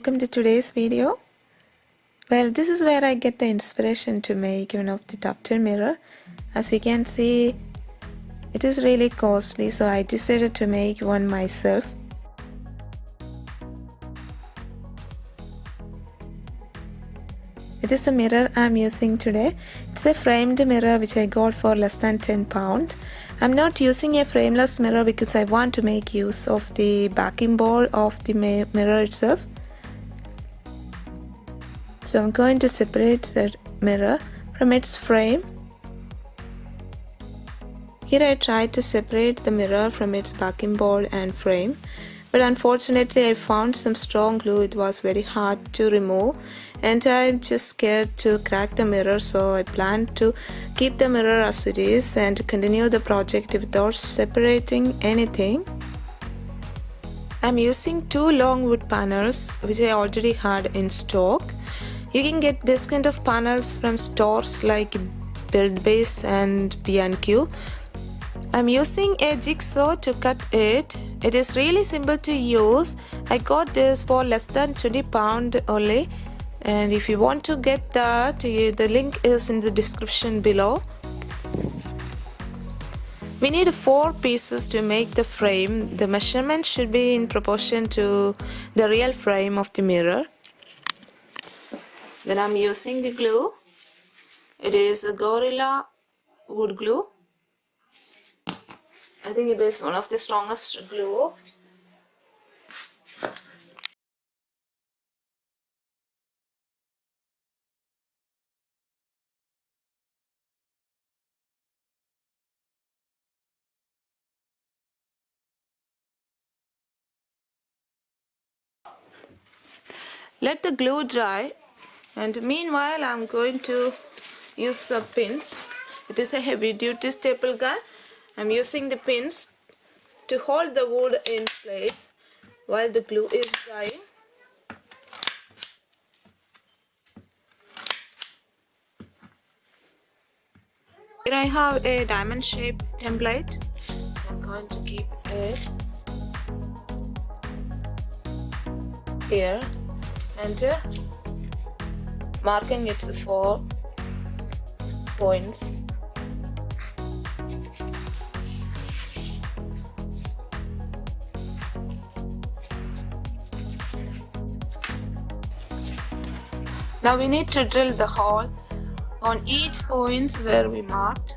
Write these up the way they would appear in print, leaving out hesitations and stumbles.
welcome to today's video. Well, this is where I get the inspiration to make one of the tufted mirror. As you can see, it is really costly, so I decided to make one myself. It is the mirror I'm using today. It's a framed mirror which I got for less than £10. I'm not using a frameless mirror because I want to make use of the backing board of the mirror itself. So I'm going to separate the mirror from its frame. Here I tried to separate the mirror from its backing board and frame, but unfortunately I found some strong glue. It was very hard to remove and I'm just scared to crack the mirror, so I plan to keep the mirror as it is and continue the project without separating anything. I'm using two long wood panels which I already had in stock. You can get this kind of panels from stores like Braided and B&M. I'm using a jigsaw to cut it. It is really simple to use. I got this for less than £20 only, and if you want to get that, the link is in the description below. We need 4 pieces to make the frame. The measurement should be in proportion to the real frame of the mirror. Then I'm using the glue. It is a Gorilla wood glue. I think it is one of the strongest glue. Let the glue dry, and meanwhile I'm going to use some pins. It is a heavy duty staple gun. I'm using the pins to hold the wood in place while the glue is drying. Here I have a diamond shaped template. I'm going to keep it here and marking its 4 points. Now we need to drill the hole on each point where we marked.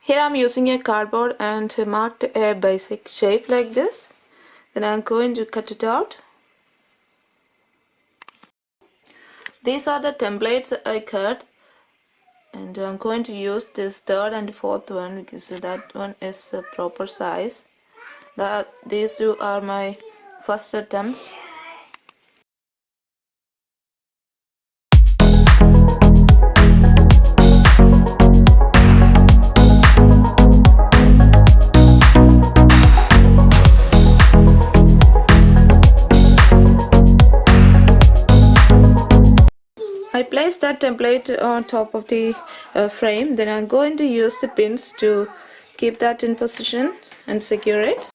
Here I'm using a cardboard and marked a basic shape like this. Then I'm going to cut it out. These are the templates I cut, and I'm going to use this 3rd and 4th one because that one is a proper size. These 2 are my first attempts. I place that template on top of the frame. Then I'm going to use the pins to keep that in position and secure it.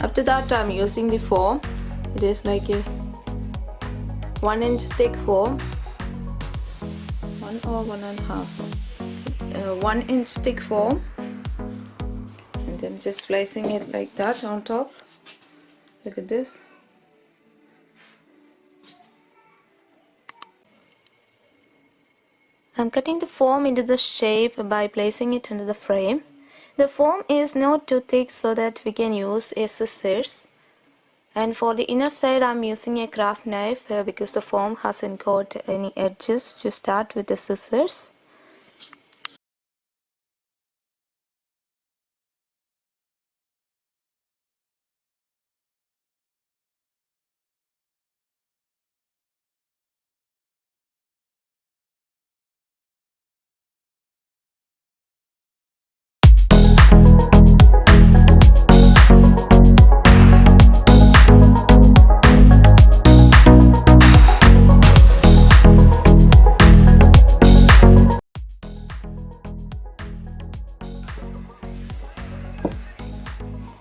After that, I'm using the foam. It is like a 1 inch thick foam, 1 or 1.5, 1 inch thick foam, and I'm just placing it like that on top. Look at this. I'm cutting the foam into the shape by placing it under the frame. The foam is not too thick so that we can use a scissors. And for the inner side I'm using a craft knife because the foam hasn't got any edges to start with the scissors.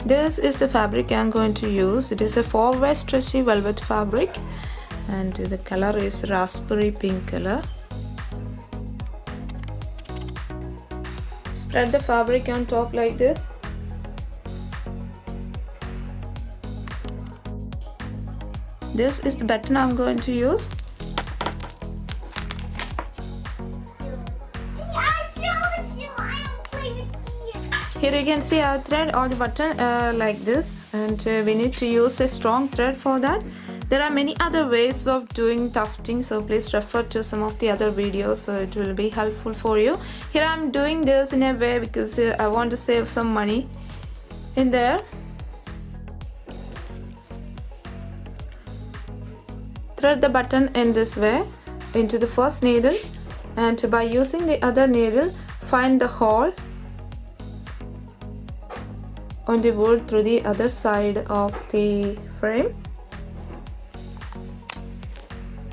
This is the fabric I'm going to use. It is a 4-way stretchy velvet fabric and the color is raspberry pink color. Spread the fabric on top like this. This is the button I'm going to use. Here you can see our thread or the button like this, and we need to use a strong thread for that. There are many other ways of doing tufting, so please refer to some of the other videos, so it will be helpful for you. Here I'm doing this in a way because I want to save some money in there. Thread the button in this way into the first needle, and by using the other needle find the hole on the wool through the other side of the frame,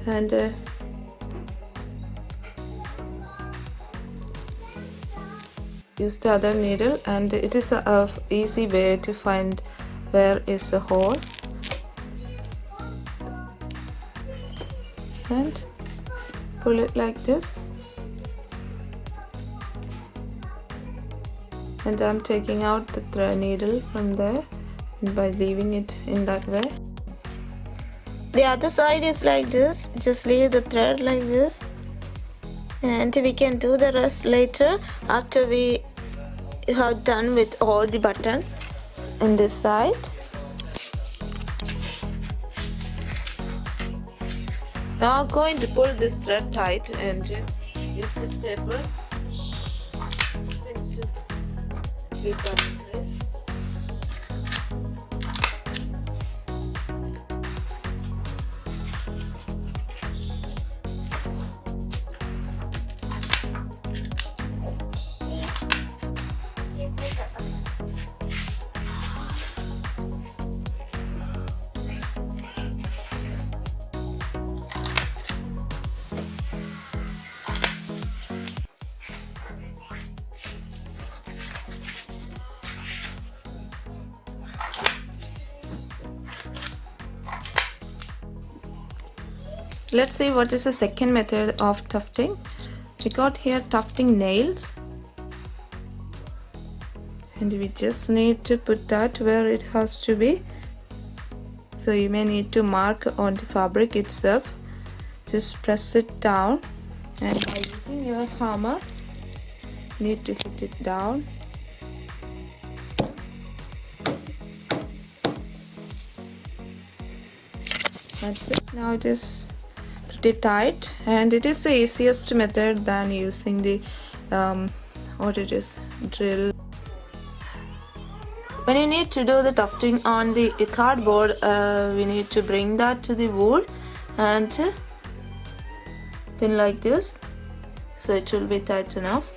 and use the other needle, and it is a easy way to find where is the hole, and pull it like this. And I'm taking out the thread needle from there by leaving it in that way. The other side is like this. Just leave the thread like this, and we can do the rest later after we have done with all the button in this side. Now I'm going to pull this thread tight and use the stapler. Keep that in place. Let's see what is the second method of tufting. We got here tufting nails, and we just need to put that where it has to be. So you may need to mark on the fabric itself. Just press it down, and by using your hammer you need to hit it down. That's it. Now it is pretty tight, and it is the easiest method than using the drill. When you need to do the tufting on the cardboard, we need to bring that to the wool and pin like this, so it will be tight enough.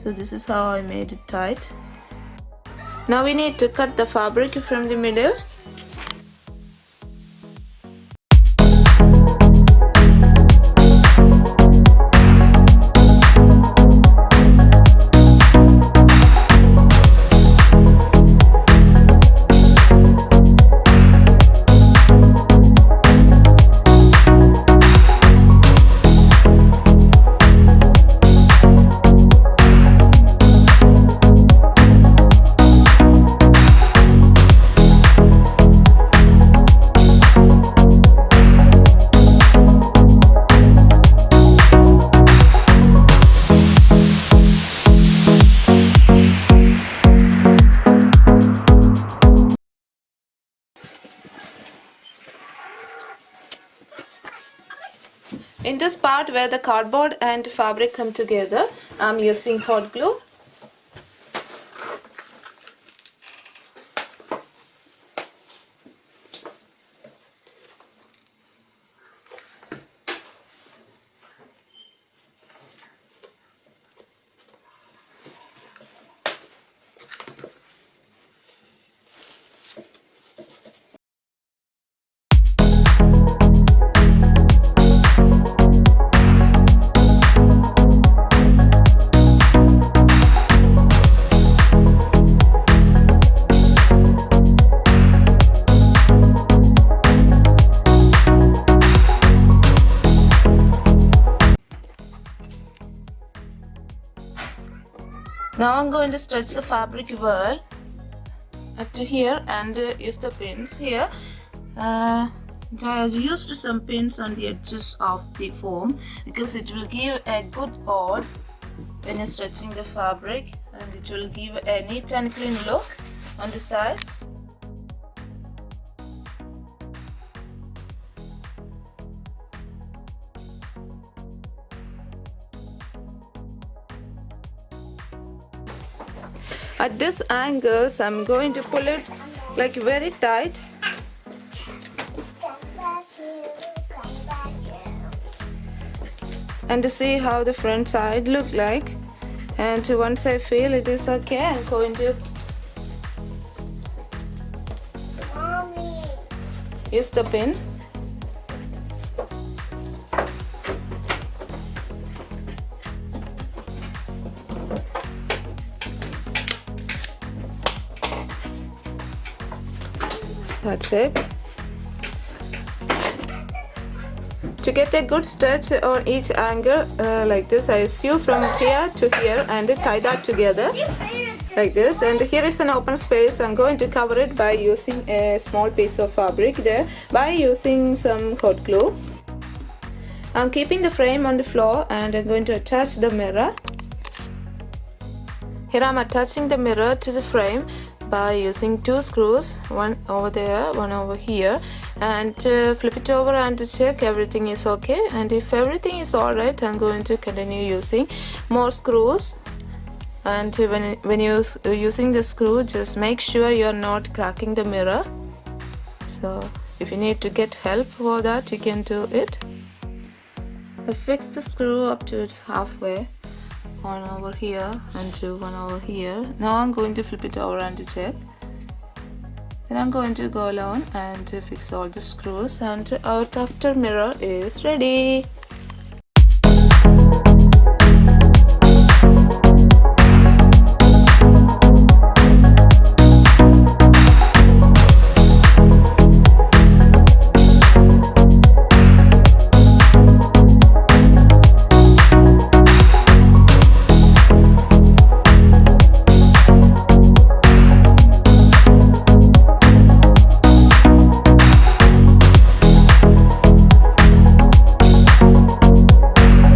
So this is how I made it tight. Now we need to cut the fabric from the middle. In this part where the cardboard and fabric come together, I'm using hot glue. Now I'm going to stretch the fabric well up to here and use the pins here. I used some pins on the edges of the foam because it will give a good hold when you're stretching the fabric, and it will give a neat and clean look on the side. At this angles, I'm going to pull it like very tight. And to see how the front side look like. And once I feel it is okay, I'm going to use the pin. That's it. To get a good stretch on each angle like this, I sew from here to here and tie that together like this. And here is an open space. I'm going to cover it by using a small piece of fabric there by using some hot glue. I'm keeping the frame on the floor and I'm going to attach the mirror. Here I'm attaching the mirror to the frame by using two screws, one over there, one over here, and flip it over and check everything is okay. And if everything is alright, I'm going to continue using more screws. And when you're using the screw, just make sure you're not cracking the mirror. So if you need to get help for that, you can do it. I fixed the screw up to its halfway. One over here and one over here. Now I'm going to flip it over and check. Then I'm going to go along and fix all the screws, and our tufted mirror is ready.